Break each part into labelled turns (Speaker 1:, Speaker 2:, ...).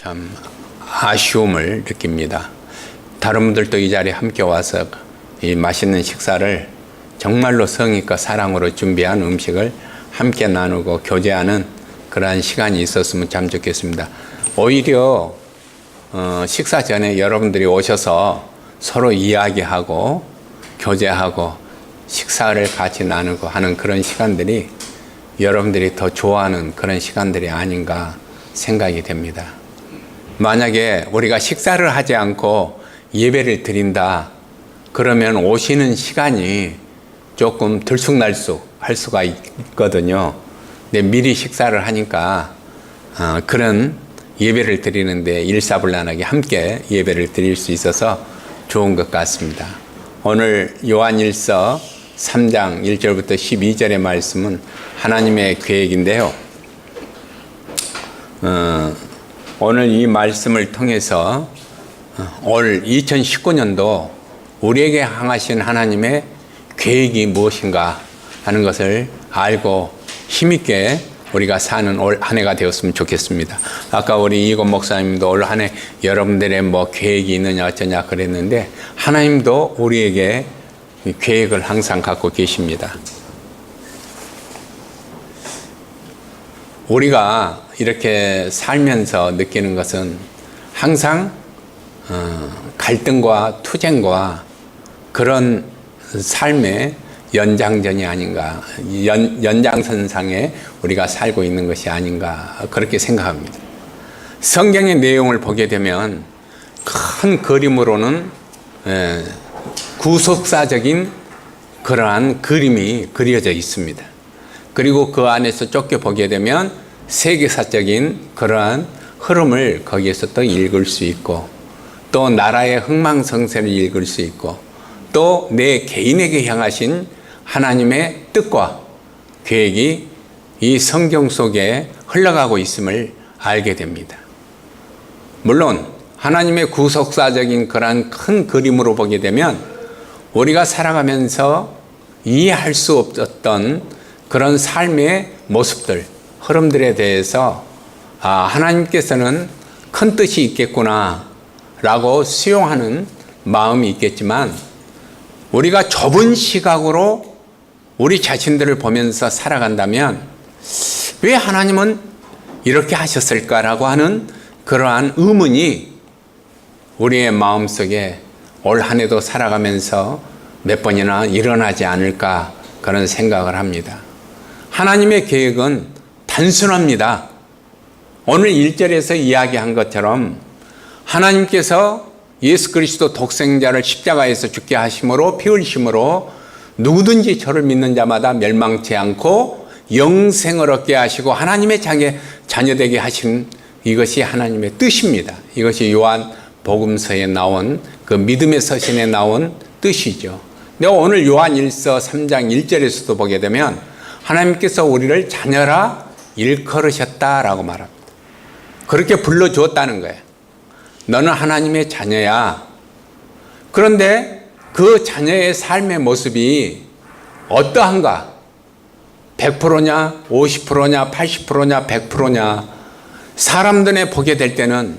Speaker 1: 참 아쉬움을 느낍니다. 다른 분들도 이 자리에 함께 와서 이 맛있는 식사를 정말로 성의껏 사랑으로 준비한 음식을 함께 나누고 교제하는 그러한 시간이 있었으면 참 좋겠습니다. 오히려 식사 전에 여러분들이 오셔서 서로 이야기하고 교제하고 식사를 같이 나누고 하는 그런 시간들이 여러분들이 더 좋아하는 그런 시간들이 아닌가 생각이 됩니다. 만약에 우리가 식사를 하지 않고 예배를 그러면 오시는 시간이 조금 들쑥날쑥 할 수가 있거든요. 근데 미리 식사를 하니까 그런 예배를 드리는데 일사불란하게 함께 예배를 드릴 수 있어서 좋은 것 같습니다. 오늘 요한일서 3장 1절부터 12절의 말씀은 하나님의 계획인데요. 오늘 이 말씀을 통해서 올 2019년도 우리에게 향하신 하나님의 계획이 무엇인가 하는 것을 알고 힘있게 우리가 사는 올 한 해가 되었으면 좋겠습니다. 아까 우리 이건 목사님도 올 한 해 여러분들의 뭐 계획이 있느냐 어쩌냐 그랬는데 하나님도 우리에게 계획을 항상 갖고 계십니다. 우리가 이렇게 살면서 느끼는 것은 항상 갈등과 투쟁과 그런 삶의 연장전이 아닌가, 연장선상에 우리가 살고 있는 것이 아닌가 그렇게 생각합니다. 성경의 내용을 보게 되면 큰 그림으로는 구속사적인 그러한 그림이 그려져 있습니다. 그리고 그 안에서 쫓겨 보게 되면 세계사적인 그러한 흐름을 거기에서 또 읽을 수 있고 또 나라의 흥망성쇠를 읽을 수 있고 또 내 개인에게 향하신 하나님의 뜻과 계획이 이 성경 속에 흘러가고 있음을 알게 됩니다. 물론 하나님의 구속사적인 그러한 큰 그림으로 보게 되면 우리가 살아가면서 이해할 수 없었던 그런 삶의 모습들, 흐름들에 대해서 하나님께서는 큰 뜻이 있겠구나 라고 수용하는 마음이 있겠지만 우리가 좁은 시각으로 우리 자신들을 보면서 살아간다면 왜 하나님은 이렇게 하셨을까라고 하는 그러한 의문이 우리의 마음속에 올 한 해도 살아가면서 몇 번이나 일어나지 않을까 그런 생각을 합니다. 하나님의 계획은 단순합니다. 오늘 1절에서 이야기한 것처럼 하나님께서 예수 그리스도 독생자를 십자가에서 죽게 하심으로 피 흘리심으로 누구든지 저를 믿는 자마다 멸망치 않고 영생을 얻게 하시고 하나님의 자녀되게 하신 이것이 하나님의 뜻입니다. 이것이 요한 복음서에 나온 그 믿음의 서신에 나온 뜻이죠. 근데 오늘 요한일서 3장 1절에서도 보게 되면 하나님께서 우리를 자녀라 일컬으셨다라고 말합니다. 그렇게 불러주었다는 거예요. 너는 하나님의 자녀야. 그런데 그 자녀의 삶의 모습이 어떠한가? 100%냐, 50%냐, 80%냐, 100%냐? 사람들에 보게 될 때는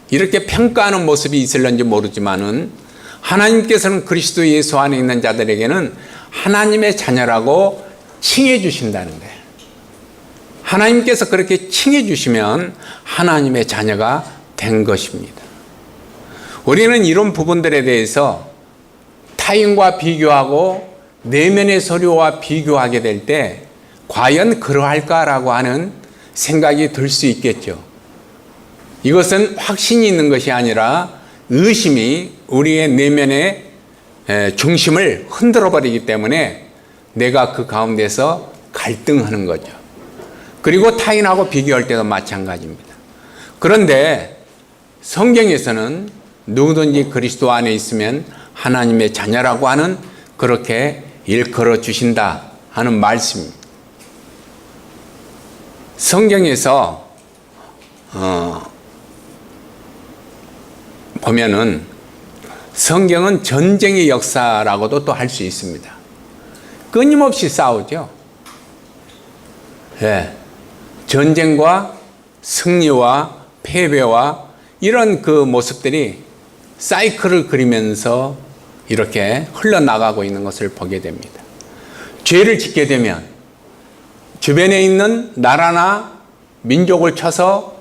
Speaker 1: 이렇게 평가하는 모습이 있을런지 모르지만은 하나님께서는 그리스도 예수 안에 있는 자들에게는 하나님의 자녀라고 칭해 주신다는 거예요. 하나님께서 그렇게 칭해 주시면 하나님의 자녀가 된 것입니다. 우리는 이런 부분들에 대해서 타인과 비교하고 내면의 서류와 비교하게 될 때 과연 그러할까라고 하는 생각이 들 수 있겠죠. 이것은 확신이 있는 것이 아니라 의심이 우리의 내면의 중심을 흔들어 버리기 때문에 내가 그 가운데서 갈등하는 거죠. 그리고 타인하고 비교할 때도 마찬가지입니다. 그런데 성경에서는 누구든지 그리스도 안에 있으면 하나님의 자녀라고 하는 그렇게 일컬어 주신다 하는 말씀입니다. 성경에서 보면은 성경은 전쟁의 역사라고도 또 할 수 있습니다. 끊임없이 싸우죠. 예. 전쟁과 승리와 패배와 이런 그 모습들이 사이클을 그리면서 이렇게 흘러나가고 있는 것을 보게 됩니다. 죄를 짓게 되면 주변에 있는 나라나 민족을 쳐서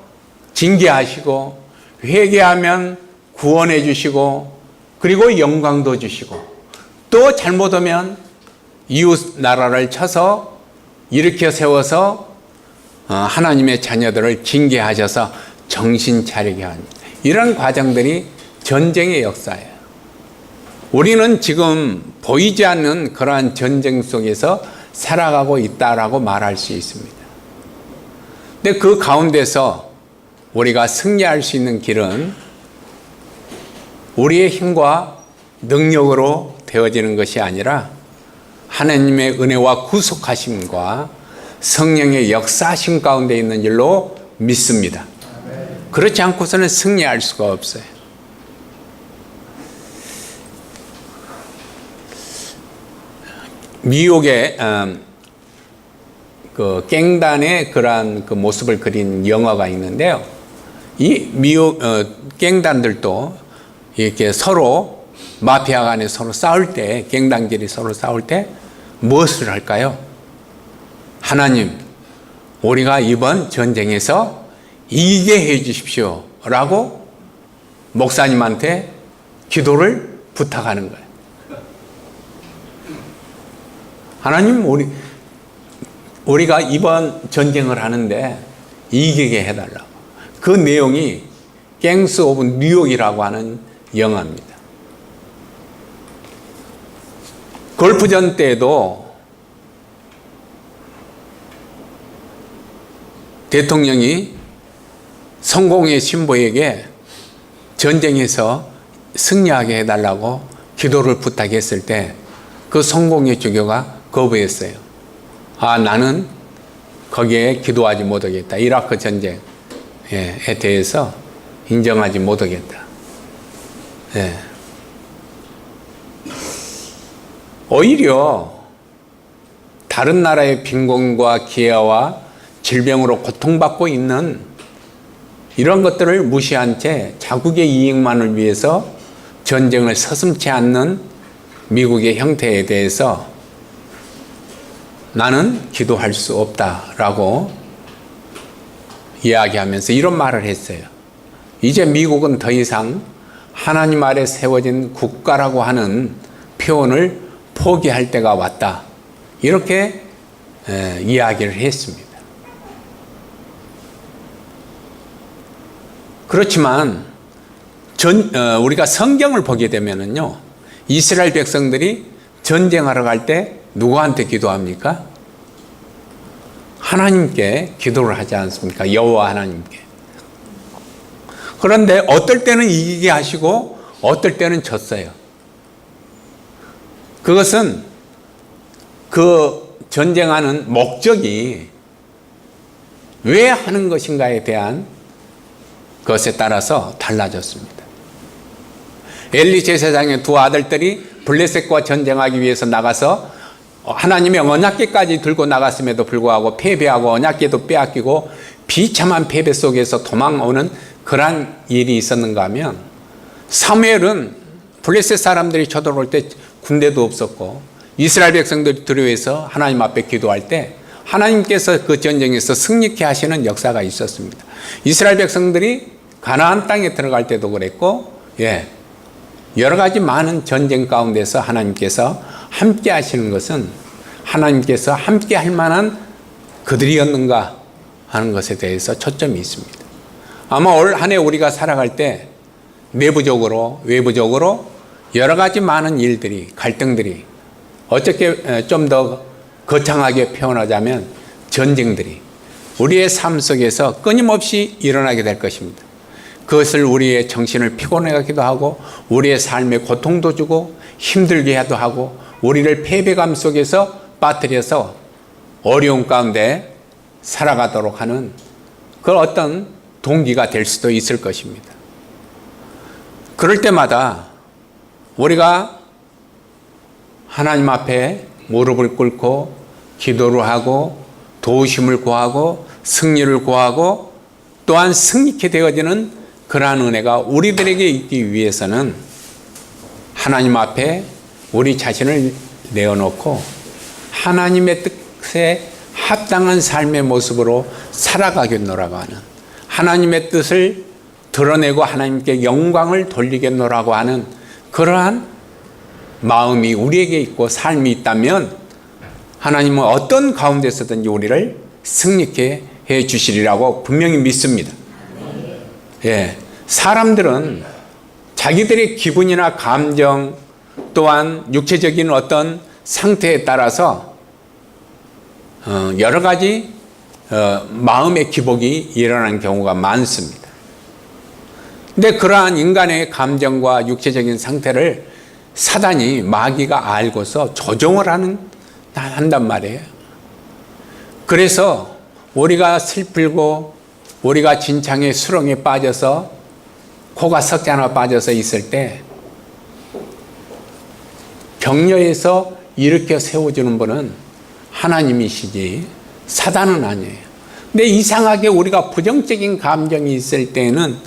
Speaker 1: 징계하시고, 회개하면 구원해 주시고, 그리고 영광도 주시고, 또 잘못하면 이웃 나라를 쳐서 일으켜 세워서 하나님의 자녀들을 징계하셔서 정신 차리게 합니다. 이런 과정들이 전쟁의 역사예요. 우리는 지금 보이지 않는 그러한 전쟁 속에서 살아가고 있다라고 말할 수 있습니다. 근데 그 가운데서 우리가 승리할 수 있는 길은 우리의 힘과 능력으로 되어지는 것이 아니라 하나님의 은혜와 구속하심과 성령의 역사하심 가운데 있는 줄로 믿습니다. 그렇지 않고서는 승리할 수가 없어요. 미국의 그 갱단의 그러한 그 모습을 그린 영화가 있는데요. 이 미국 갱단들도 이렇게 서로 마피아 간에 서로 싸울 때, 갱단끼리 서로 싸울 때 무엇을 할까요? 하나님, 우리가 이번 전쟁에서 이기게 해 주십시오 라고 목사님한테 기도를 부탁하는 거예요. 하나님, 우리가 이번 전쟁을 하는데 이기게 해달라고. 그 내용이 갱스 오브 뉴욕이라고 하는 영화입니다. 골프전 때도 대통령이 성공의 신부에게 전쟁에서 승리하게 해달라고 기도를 부탁했을 때 그 성공의 주교가 거부했어요. 나는 거기에 기도하지 못하겠다. 이라크 전쟁에 대해서 인정하지 못하겠다. 오히려 다른 나라의 빈곤과 기아와 질병으로 고통받고 있는 이런 것들을 무시한 채 자국의 이익만을 위해서 전쟁을 서슴지 않는 미국의 형태에 대해서 나는 기도할 수 없다라고 이야기하면서 이런 말을 했어요. 이제 미국은 더 이상 하나님 아래 세워진 국가라고 하는 표현을 포기할 때가 왔다. 이렇게 이야기를 했습니다. 그렇지만 우리가 성경을 보게 되면은요, 이스라엘 백성들이 전쟁하러 갈 때 누구한테 기도합니까? 하나님께 기도를 하지 않습니까? 여호와 하나님께. 그런데 어떨 때는 이기게 하시고 어떨 때는 졌어요. 그것은 그 전쟁하는 목적이 왜 하는 것인가에 대한 것에 따라서 달라졌습니다. 엘리 제사장의 두 아들들이 블레셋과 전쟁하기 위해서 나가서 하나님의 언약궤까지 들고 나갔음에도 불구하고 패배하고 언약궤도 빼앗기고 비참한 패배 속에서 도망오는 그러한 일이 있었는가 하면, 사무엘은 블레셋 사람들이 쳐들어올 때 군대도 없었고 이스라엘 백성들이 두려워해서 하나님 앞에 기도할 때 하나님께서 그 전쟁에서 승리케 하시는 역사가 있었습니다. 이스라엘 백성들이 가나안 땅에 들어갈 때도 그랬고, 여러 가지 많은 전쟁 가운데서 하나님께서 함께 하시는 것은 하나님께서 함께 할 만한 그들이었는가 하는 것에 대해서 초점이 있습니다. 아마 올 한 해 우리가 살아갈 때 내부적으로 외부적으로 여러 가지 많은 일들이, 갈등들이, 어떻게 좀 더 거창하게 표현하자면 전쟁들이 우리의 삶 속에서 끊임없이 일어나게 될 것입니다. 그것을 우리의 정신을 피곤하기도 하고 우리의 삶에 고통도 주고 힘들게 하고 우리를 패배감 속에서 빠뜨려서 어려운 가운데 살아가도록 하는 그 어떤 동기가 될 수도 있을 것입니다. 그럴 때마다 우리가 하나님 앞에 무릎을 꿇고 기도를 하고 도우심을 구하고 승리를 구하고 또한 승리케 되어지는 그러한 은혜가 우리들에게 있기 위해서는 하나님 앞에 우리 자신을 내어놓고 하나님의 뜻에 합당한 삶의 모습으로 살아가겠노라고 하는, 하나님의 뜻을 드러내고 하나님께 영광을 돌리겠노라고 하는 그러한 마음이 우리에게 있고 삶이 있다면 하나님은 어떤 가운데서든지 우리를 승리케 해 주시리라고 분명히 믿습니다. 예, 사람들은 자기들의 기분이나 감정 또한 육체적인 어떤 상태에 따라서 여러 가지 마음의 기복이 일어나는 경우가 많습니다. 근데 그러한 인간의 감정과 육체적인 상태를 사단이, 마귀가 알고서 조종을 한단 말이에요. 그래서 우리가 슬프고 우리가 진창의 수렁에 빠져서 코가 석자나 빠져서 있을 때 격려해서 일으켜 세워주는 분은 하나님이시지 사단은 아니에요. 근데 이상하게 우리가 부정적인 감정이 있을 때는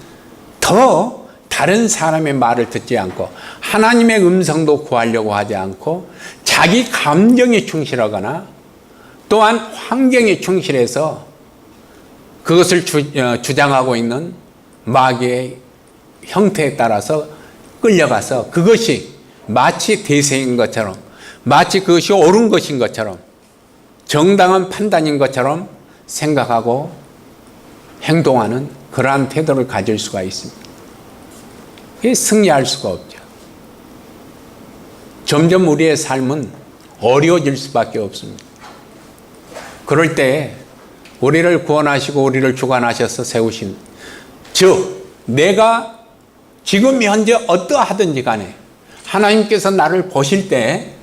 Speaker 1: 더 다른 사람의 말을 듣지 않고 하나님의 음성도 구하려고 하지 않고 자기 감정에 충실하거나 또한 환경에 충실해서 그것을 주장하고 있는 마귀의 형태에 따라서 끌려가서 그것이 마치 대세인 것처럼, 마치 그것이 옳은 것인 것처럼, 정당한 판단인 것처럼 생각하고 행동하는 그러한 태도를 가질 수가 있습니다. 이게 승리할 수가 없죠. 점점 우리의 삶은 어려워질 수밖에 없습니다. 그럴 때 우리를 구원하시고 우리를 주관하셔서 세우신, 즉 내가 지금 현재 어떠하든지 간에 하나님께서 나를 보실 때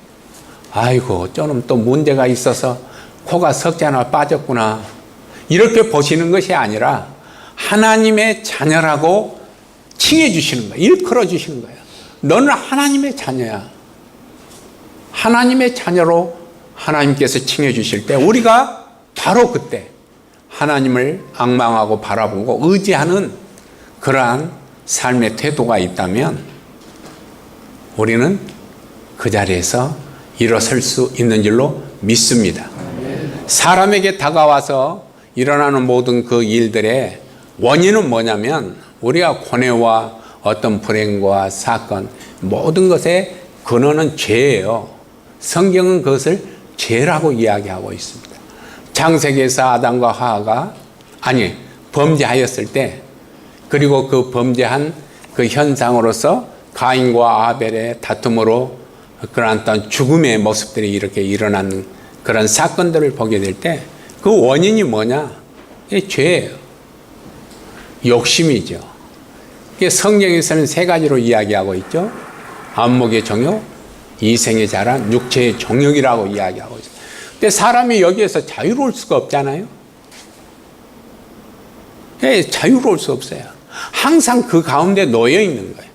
Speaker 1: 아이고 저놈 또 문제가 있어서 코가 석자나 빠졌구나 이렇게 보시는 것이 아니라 하나님의 자녀라고 칭해 주시는 거예요. 일컬어 주시는 거예요. 너는 하나님의 자녀야. 하나님의 자녀로 하나님께서 칭해 주실 때 우리가 바로 그때 하나님을 앙망하고 바라보고 의지하는 그러한 삶의 태도가 있다면 우리는 그 자리에서 일어설 수 있는 줄로 믿습니다. 사람에게 다가와서 일어나는 모든 그 일들의 원인은 뭐냐면 우리가 고뇌와 어떤 불행과 사건 모든 것의 근원은 죄예요. 성경은 그것을 죄라고 이야기하고 있습니다. 창세기에서 아담과 하와가 범죄하였을 때 그리고 그 범죄한 그 현상으로서 가인과 아벨의 다툼으로 그런 어떤 죽음의 모습들이 이렇게 일어나는 그런 사건들을 보게 될 때 그 원인이 뭐냐? 이게 죄예요. 욕심이죠. 이게 성경에서는 세 가지로 이야기하고 있죠. 안목의 정욕, 이생의 자랑, 육체의 정욕이라고 이야기하고 있어요. 근데 사람이 여기에서 자유로울 수가 없잖아요. 자유로울 수 없어요. 항상 그 가운데 놓여 있는 거예요.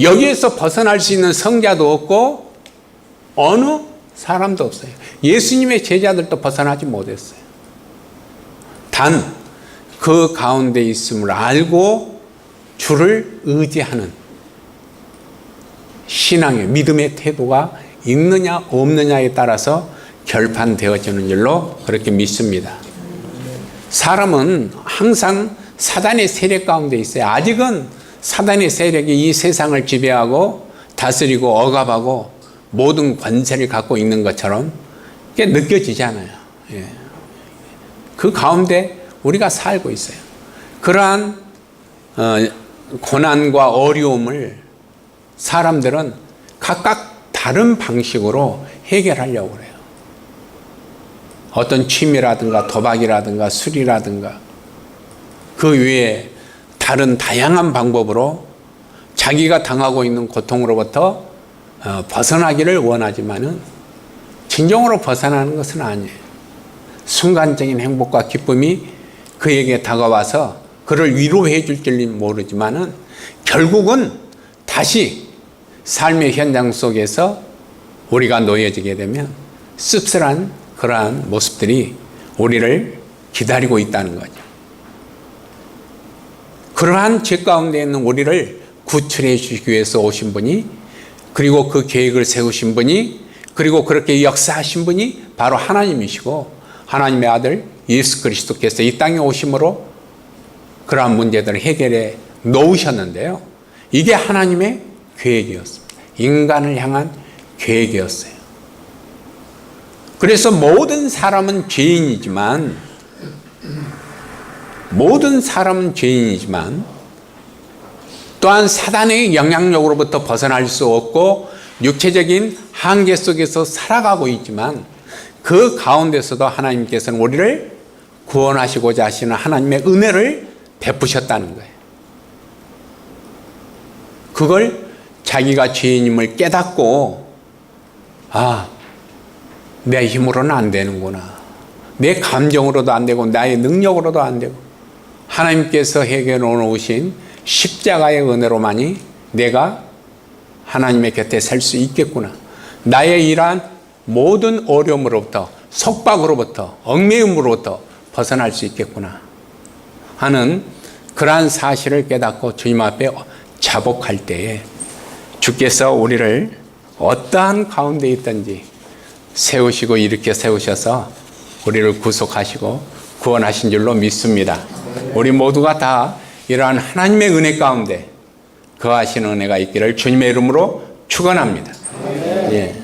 Speaker 1: 여기에서 벗어날 수 있는 성자도 없고 어느 사람도 없어요. 예수님의 제자들도 벗어나지 못했어요. 단 그 가운데 있음을 알고 주를 의지하는 신앙의 믿음의 태도가 있느냐 없느냐에 따라서 결판되어지는 줄로 그렇게 믿습니다. 사람은 항상 사단의 세력 가운데 있어요. 아직은 사단의 세력이 이 세상을 지배하고 다스리고 억압하고 모든 권세를 갖고 있는 것처럼 그게 느껴지잖아요. 그 가운데 우리가 살고 있어요. 그러한 고난과 어려움을 사람들은 각각 다른 방식으로 해결하려고 그래요. 어떤 취미라든가 도박이라든가 술이라든가 그 외에 다른 다양한 방법으로 자기가 당하고 있는 고통으로부터 벗어나기를 원하지만은 진정으로 벗어나는 것은 아니에요. 순간적인 행복과 기쁨이 그에게 다가와서 그를 위로해 줄지 모르지만은 결국은 다시 삶의 현장 속에서 우리가 놓여지게 되면 씁쓸한 그러한 모습들이 우리를 기다리고 있다는 거죠. 그러한 죄 가운데 있는 우리를 구출해 주시기 위해서 오신 분이, 그리고 그 계획을 세우신 분이, 그리고 그렇게 역사하신 분이 바로 하나님이시고, 하나님의 아들 예수 그리스도께서 이 땅에 오심으로 그러한 문제들을 해결해 놓으셨는데요. 이게 하나님의 계획이었습니다. 인간을 향한 계획이었어요. 그래서 모든 사람은 죄인이지만 또한 사단의 영향력으로부터 벗어날 수 없고 육체적인 한계 속에서 살아가고 있지만, 그 가운데서도 하나님께서는 우리를 구원하시고자 하시는 하나님의 은혜를 베푸셨다는 거예요. 그걸 자기가 죄인임을 깨닫고, 내 힘으로는 안 되는구나, 내 감정으로도 안 되고 나의 능력으로도 안 되고 하나님께서 해결해 놓으신 십자가의 은혜로만이 내가 하나님의 곁에 살 수 있겠구나, 나의 이러한 모든 어려움으로부터, 속박으로부터, 얽매임으로부터 벗어날 수 있겠구나 하는 그러한 사실을 깨닫고 주님 앞에 자복할 때에 주께서 우리를 어떠한 가운데 있든지 세우시고 일으켜 세우셔서 우리를 구속하시고 구원하신 줄로 믿습니다. 우리 모두가 다 이러한 하나님의 은혜 가운데 거하시는 은혜가 있기를 주님의 이름으로 축원합니다. 예.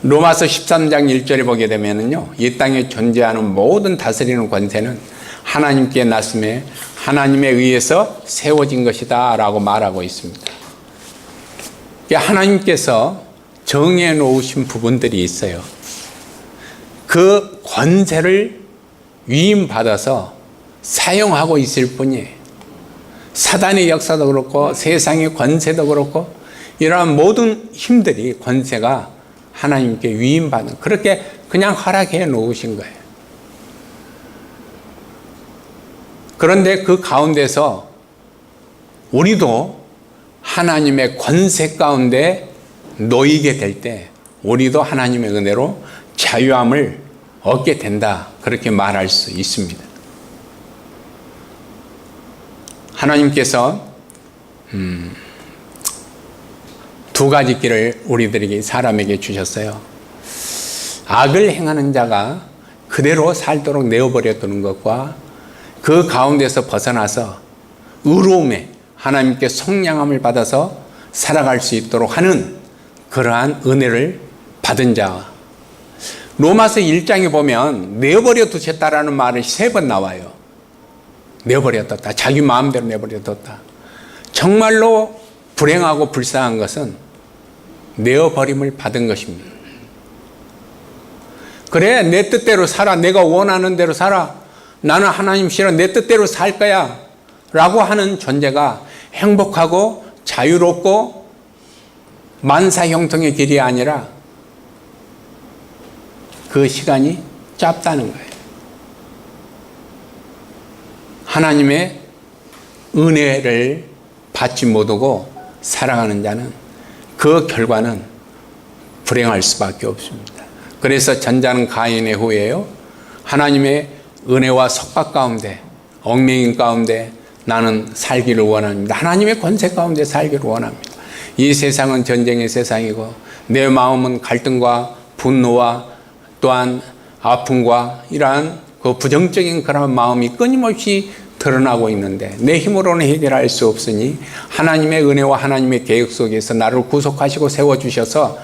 Speaker 1: 로마서 13장 1절에 보게 되면은요, 이 땅에 존재하는 모든 다스리는 권세는 하나님께 났음에 하나님에 의해서 세워진 것이다 라고 말하고 있습니다. 하나님께서 정해 놓으신 부분들이 있어요. 그 권세를 위임받아서 사용하고 있을 뿐이에요. 사단의 역사도 그렇고 세상의 권세도 그렇고 이러한 모든 힘들이, 권세가 하나님께 위임받은, 그렇게 그냥 허락해 놓으신 거예요. 그런데 그 가운데서 우리도 하나님의 권세 가운데 놓이게 될 때 우리도 하나님의 은혜로 자유함을 얻게 된다, 그렇게 말할 수 있습니다. 하나님께서 두 가지 길을 우리들에게, 사람에게 주셨어요. 악을 행하는 자가 그대로 살도록 내어버려 두는 것과 그 가운데서 벗어나서 의로움에 하나님께 속량함을 받아서 살아갈 수 있도록 하는 그러한 은혜를 받은 자. 로마서 1장에 보면 내어버려 두셨다라는 말이 3번 나와요. 내어버려 뒀다, 자기 마음대로 내버려 뒀다. 정말로 불행하고 불쌍한 것은 내어버림을 받은 것입니다. 그래, 내 뜻대로 살아, 내가 원하는 대로 살아, 나는 하나님 싫어, 내 뜻대로 살 거야 라고 하는 존재가 행복하고 자유롭고 만사형통의 길이 아니라 그 시간이 짧다는 거예요. 하나님의 은혜를 받지 못하고 살아가는 자는 그 결과는 불행할 수밖에 없습니다. 그래서 전자는 가인의 후예요. 하나님의 은혜와 속박 가운데, 얽매임 가운데 나는 살기를 원합니다. 하나님의 권세 가운데 살기를 원합니다. 이 세상은 전쟁의 세상이고 내 마음은 갈등과 분노와 또한 아픔과 이러한 그 부정적인 그런 마음이 끊임없이 드러나고 있는데 내 힘으로는 해결할 수 없으니 하나님의 은혜와 하나님의 계획 속에서 나를 구속하시고 세워주셔서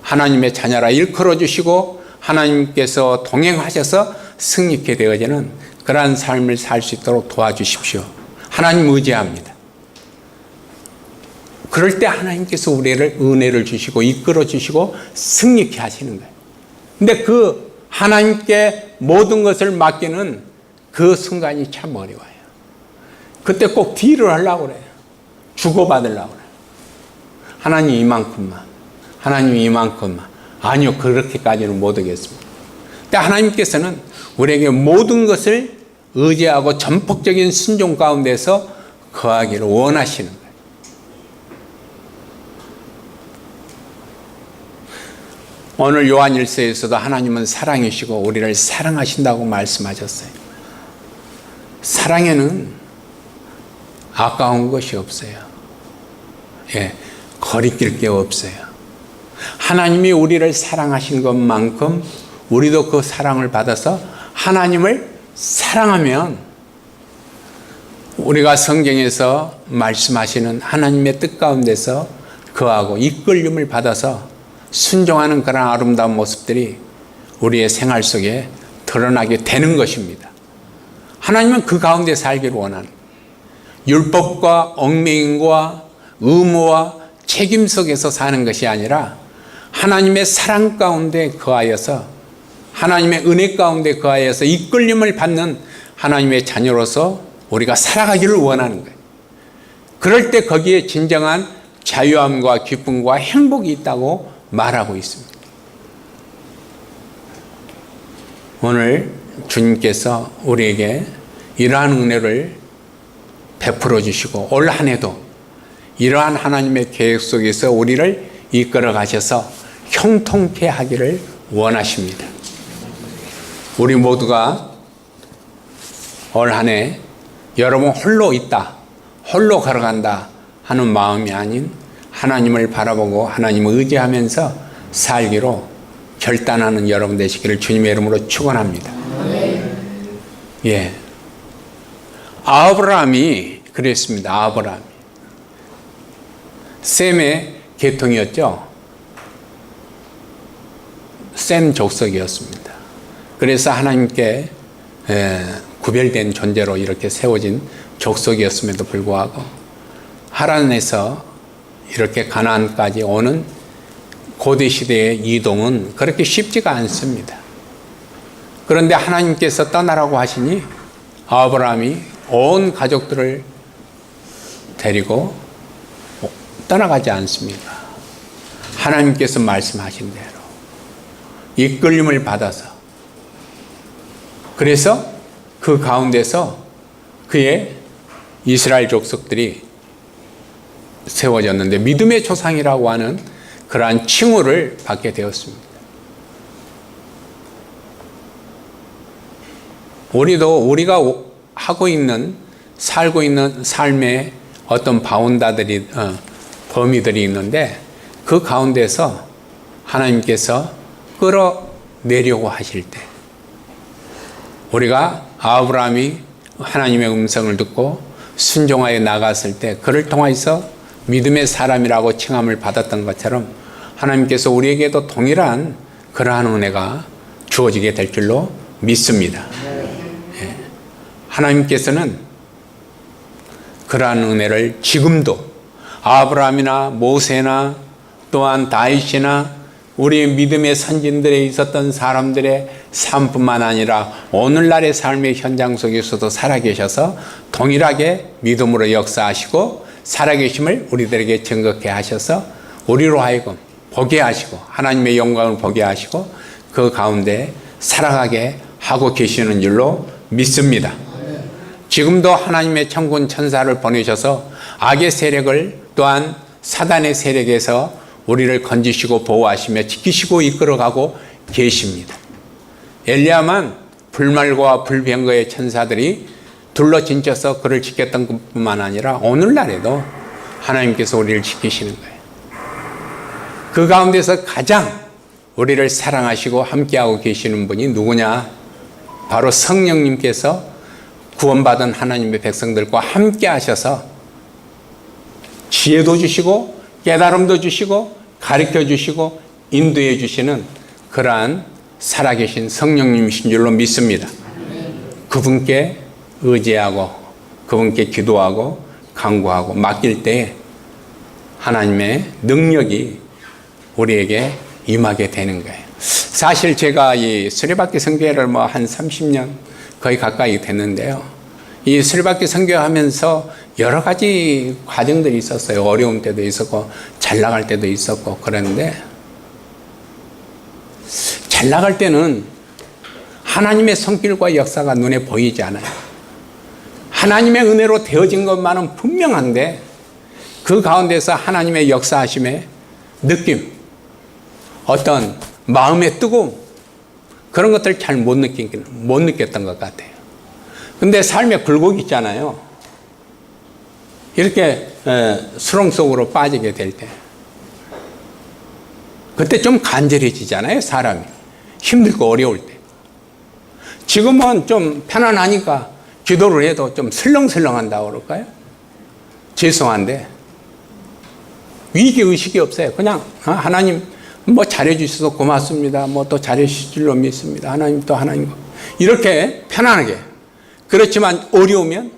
Speaker 1: 하나님의 자녀라 일컬어 주시고 하나님께서 동행하셔서 승리케 되어지는 그러한 삶을 살 수 있도록 도와주십시오. 하나님 의지합니다. 그럴 때 하나님께서 우리를 은혜를 주시고 이끌어 주시고 승리케 하시는 거예요. 근데 그 하나님께 모든 것을 맡기는 그 순간이 참 어려워요. 그때 꼭 딜을 하려고 그래요. 주고받으려고 그래요. 하나님 이만큼만, 하나님 이만큼만. 아니요, 그렇게까지는 못 하겠습니다. 근데 하나님께서는 우리에게 모든 것을 의지하고 전폭적인 순종 가운데서 거하기를 원하시는 거예요. 오늘 요한일서에서도 하나님은 사랑이시고 우리를 사랑하신다고 말씀하셨어요. 사랑에는 아까운 것이 없어요. 예, 거리낄 게 없어요. 하나님이 우리를 사랑하신 것만큼 우리도 그 사랑을 받아서 하나님을 사랑하면 우리가 성경에서 말씀하시는 하나님의 뜻 가운데서 거하고 이끌림을 받아서 순종하는 그런 아름다운 모습들이 우리의 생활 속에 드러나게 되는 것입니다. 하나님은 그 가운데 살기를 원하는 율법과 얽매임과 의무와 책임 속에서 사는 것이 아니라 하나님의 사랑 가운데 거하여서 하나님의 은혜 가운데 거하여서 이끌림을 받는 하나님의 자녀로서 우리가 살아가기를 원하는 거예요. 그럴 때 거기에 진정한 자유함과 기쁨과 행복이 있다고 말하고 있습니다. 오늘 주님께서 우리에게 이러한 은혜를 베풀어 주시고 올 한 해도 이러한 하나님의 계획 속에서 우리를 이끌어 가셔서 형통케 하기를 원하십니다. 우리 모두가 올 한 해 여러분 홀로 있다, 홀로 걸어간다 하는 마음이 아닌 하나님을 바라보고 하나님을 의지하면서 살기로 결단하는 여러분 되시기를 주님의 이름으로 축원합니다. 예, 아브라함이 그랬습니다. 아브라함이 셈의 계통이었죠. 셈 족속이었습니다. 그래서 하나님께 구별된 존재로 이렇게 세워진 족속이었음에도 불구하고 하란에서 이렇게 가나안까지 오는 고대 시대의 이동은 그렇게 쉽지가 않습니다. 그런데 하나님께서 떠나라고 하시니 아브라함이 온 가족들을 데리고 떠나가지 않습니다. 하나님께서 말씀하신 대로 이끌림을 받아서 그래서 그 가운데서 그의 이스라엘 족속들이 세워졌는데 믿음의 조상이라고 하는 그러한 칭호를 받게 되었습니다. 우리가 하고 있는 살고 있는 삶의 어떤 바운다들이 범위들이 있는데 그 가운데서 하나님께서 끌어내려고 하실 때 우리가 아브라함이 하나님의 음성을 듣고 순종하여 나갔을 때 그를 통해서 믿음의 사람이라고 칭함을 받았던 것처럼 하나님께서 우리에게도 동일한 그러한 은혜가 주어지게 될 줄로 믿습니다. 예. 하나님께서는 그러한 은혜를 지금도 아브라함이나 모세나 또한 다윗이나 우리 믿음의 선진들에 있었던 사람들의 삶뿐만 아니라 오늘날의 삶의 현장 속에서도 살아계셔서 동일하게 믿음으로 역사하시고 살아계심을 우리들에게 증거케 하셔서 우리로 하여금 보게 하시고 하나님의 영광을 보게 하시고 그 가운데 살아가게 하고 계시는 줄로 믿습니다. 지금도 하나님의 천군 천사를 보내셔서 악의 세력을 또한 사단의 세력에서 우리를 건지시고 보호하시며 지키시고 이끌어가고 계십니다. 엘리야만 불말과 불병거의 천사들이 둘러진쳐서 그를 지켰던 것뿐만 아니라 오늘날에도 하나님께서 우리를 지키시는 거예요. 그 가운데서 가장 우리를 사랑하시고 함께하고 계시는 분이 누구냐? 바로 성령님께서 구원받은 하나님의 백성들과 함께 하셔서 지혜도 주시고 깨달음도 주시고 가르쳐 주시고 인도해 주시는 그러한 살아계신 성령님이신 줄로 믿습니다. 그분께 의지하고 그분께 기도하고 간구하고 맡길 때 하나님의 능력이 우리에게 임하게 되는 거예요. 사실 제가 이 수레바퀴 선교회를 한 30년 거의 가까이 됐는데요. 이 수레바퀴 선교하면서 여러 가지 과정들이 있었어요. 어려운 때도 있었고 잘 나갈 때도 있었고 그랬는데 잘 나갈 때는 하나님의 손길과 역사가 눈에 보이지 않아요. 하나님의 은혜로 되어진 것만은 분명한데 그 가운데서 하나님의 역사하심의 느낌, 어떤 마음의 뜨거움 그런 것들을 잘 못 느꼈던 것 같아요. 근데 삶에 굴곡이 있잖아요. 이렇게 수렁 속으로 빠지게 될 때, 그때 좀 간절해지잖아요, 사람이. 힘들고 어려울 때. 지금은 좀 편안하니까 기도를 해도 좀 슬렁슬렁한다고 그럴까요? 죄송한데 위기의식이 없어요. 그냥 하나님 뭐 잘해주셔서 고맙습니다. 뭐 또 잘해주실 줄로 믿습니다. 하나님 또 하나님. 이렇게 편안하게. 그렇지만 어려우면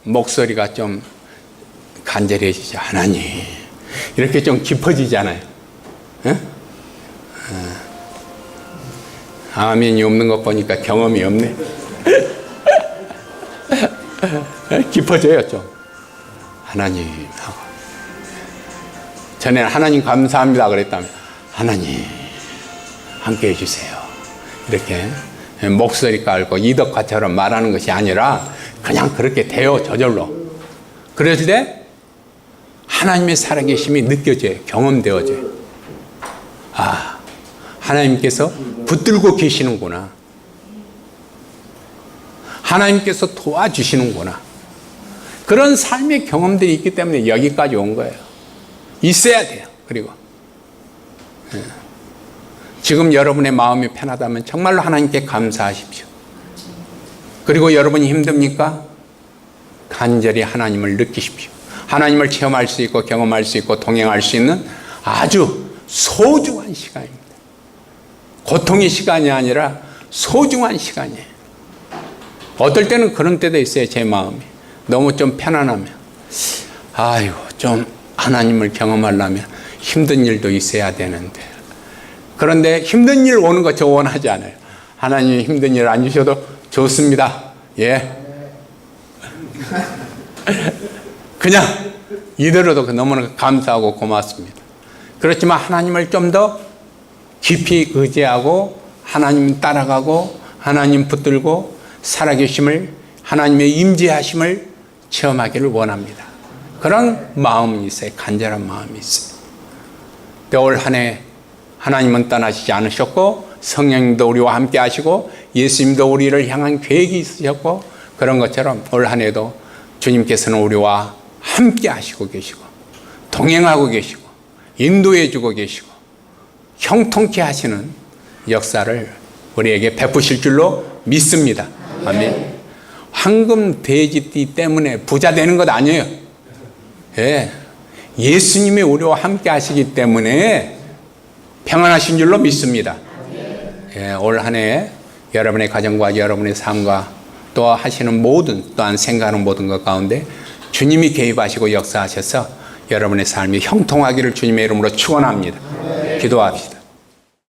Speaker 1: 목소리가 좀 간절해지죠. 하나님. 이렇게 좀 깊어지잖아요. 에? 아멘이 없는 것 보니까 경험이 없네. 깊어져요, 좀. 하나님 하고. 전에는 하나님 감사합니다 그랬다면 하나님 함께 해주세요. 이렇게 목소리 깔고 이덕화처럼 말하는 것이 아니라 그냥 그렇게 돼요, 저절로. 그랬을 때 하나님의 살아계심이 느껴져요. 경험되어져요. 아, 하나님께서 붙들고 계시는구나. 하나님께서 도와주시는구나. 그런 삶의 경험들이 있기 때문에 여기까지 온 거예요. 있어야 돼요. 그리고 지금 여러분의 마음이 편하다면 정말로 하나님께 감사하십시오. 그리고 여러분이 힘듭니까? 간절히 하나님을 느끼십시오. 하나님을 체험할 수 있고 경험할 수 있고 동행할 수 있는 아주 소중한 시간입니다. 고통의 시간이 아니라 소중한 시간이에요. 어떨 때는 그런 때도 있어요. 제 마음이 너무 좀 편안하면 아이고 좀 하나님을 경험하려면 힘든 일도 있어야 되는데, 그런데 힘든 일 오는 거 저 원하지 않아요. 하나님 힘든 일 안 주셔도 좋습니다. 예. 그냥 이대로도 너무나 감사하고 고맙습니다. 그렇지만 하나님을 좀 더 깊이 의지하고 하나님 따라가고 하나님 붙들고 살아계심을, 하나님의 임재하심을 체험하기를 원합니다. 그런 마음이 있어요. 간절한 마음이 있어요. 올 한 해 하나님은 떠나시지 않으셨고 성령님도 우리와 함께 하시고 예수님도 우리를 향한 계획이 있으셨고, 그런 것처럼 올 한 해도 주님께서는 우리와 함께 하시고 계시고 동행하고 계시고 인도해 주고 계시고 형통케 하시는 역사를 우리에게 베푸실 줄로 믿습니다. 아멘. 황금 돼지띠 때문에 부자 되는 것 아니에요. 예. 예수님이 우리와 함께 하시기 때문에 평안하신 줄로 믿습니다. 예, 올 한 해 여러분의 가정과 여러분의 삶과 또 하시는 모든, 또한 생각하는 모든 것 가운데 주님이 개입하시고 역사하셔서 여러분의 삶이 형통하기를 주님의 이름으로 축원합니다. 기도합시다.